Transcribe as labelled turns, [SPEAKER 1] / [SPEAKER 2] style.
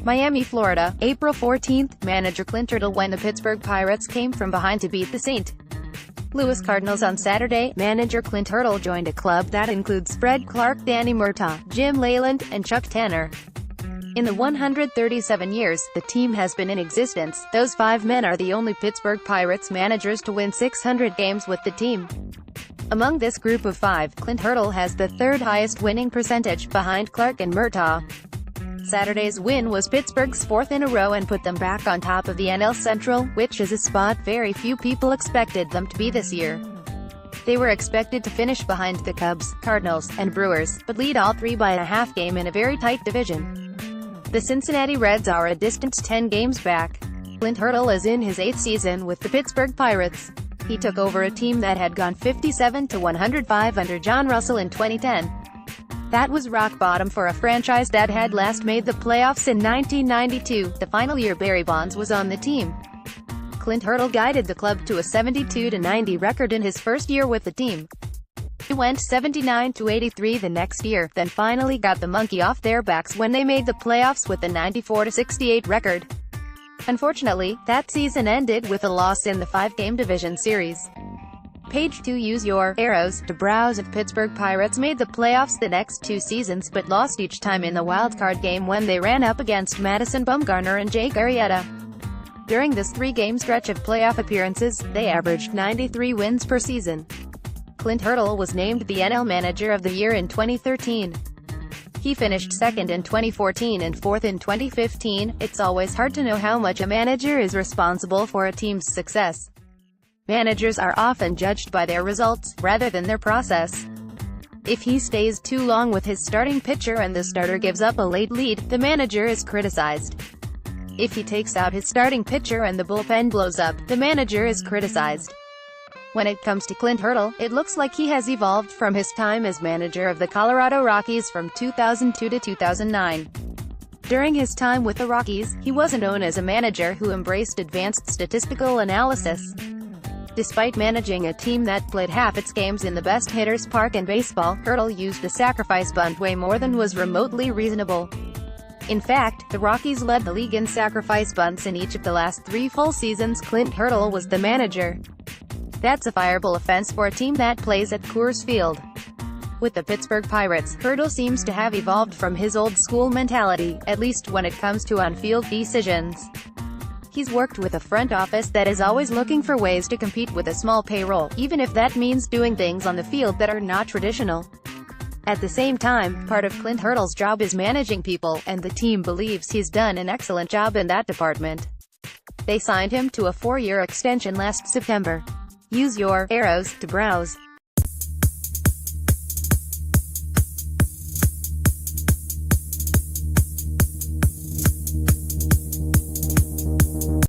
[SPEAKER 1] Miami, Florida, April 14. Manager Clint Hurdle when the Pittsburgh Pirates came from behind to beat the St. Louis Cardinals on Saturday. Manager Clint Hurdle joined a club that includes Fred Clarke, Murtaugh, Jim Leyland, and Chuck Tanner. In the 137 years the team has been in existence, those 5 men are the only Pittsburgh Pirates managers to win 600 games with the team. Among this group of 5, Clint Hurdle has the third highest winning percentage, behind Clarke and Murtaugh. Saturday's win was Pittsburgh's 4th in a row and put them back on top of the NL Central, which is a spot very few people expected them to be this year. They were expected to finish behind the Cubs, Cardinals, and Brewers, but lead all 3 by a half game in a very tight division. The Cincinnati Reds are a distant 10 games back. Clint Hurdle is in his 8th season with the Pittsburgh Pirates. He took over a team that had gone 57-105 under John Russell in 2010. That was rock bottom for a franchise that had last made the playoffs in 1992, the final year Barry Bonds was on the team. Clint Hurdle guided the club to a 72-90 record in his first year with the team. He went 79-83 the next year, then finally got the monkey off their backs when they made the playoffs with a 94-68 record. Unfortunately, that season ended with a loss in the 5-game division series. Page 2. Use your arrows to browse. If Pittsburgh Pirates made the playoffs the next 2 seasons but lost each time in the wildcard game when they ran up against Madison Bumgarner and Jake Arrieta. During this 3-game stretch of playoff appearances, they averaged 93 wins per season. Clint Hurdle was named the NL Manager of the Year in 2013. He finished 2nd in 2014 and 4th in 2015. It's always hard to know how much a manager is responsible for a team's success. Managers are often judged by their results, rather than their process. If he stays too long with his starting pitcher and the starter gives up a late lead, the manager is criticized. If he takes out his starting pitcher and the bullpen blows up, the manager is criticized. When it comes to Clint Hurdle, it looks like he has evolved from his time as manager of the Colorado Rockies from 2002 to 2009. During his time with the Rockies, he was known as a manager who embraced advanced statistical analysis. Despite managing a team that played half its games in the best hitters park in baseball, Hurdle used the sacrifice bunt way more than was remotely reasonable. In fact, the Rockies led the league in sacrifice bunts in each of the last 3 full seasons Clint Hurdle was the manager. That's a fireable offense for a team that plays at Coors Field. With the Pittsburgh Pirates, Hurdle seems to have evolved from his old-school mentality, at least when it comes to on-field decisions. He's worked with a front office that is always looking for ways to compete with a small payroll, even if that means doing things on the field that are not traditional. At the same time, part of Clint Hurdle's job is managing people, and the team believes he's done an excellent job in that department. They signed him to a 4-year extension last September. Use your arrows to browse.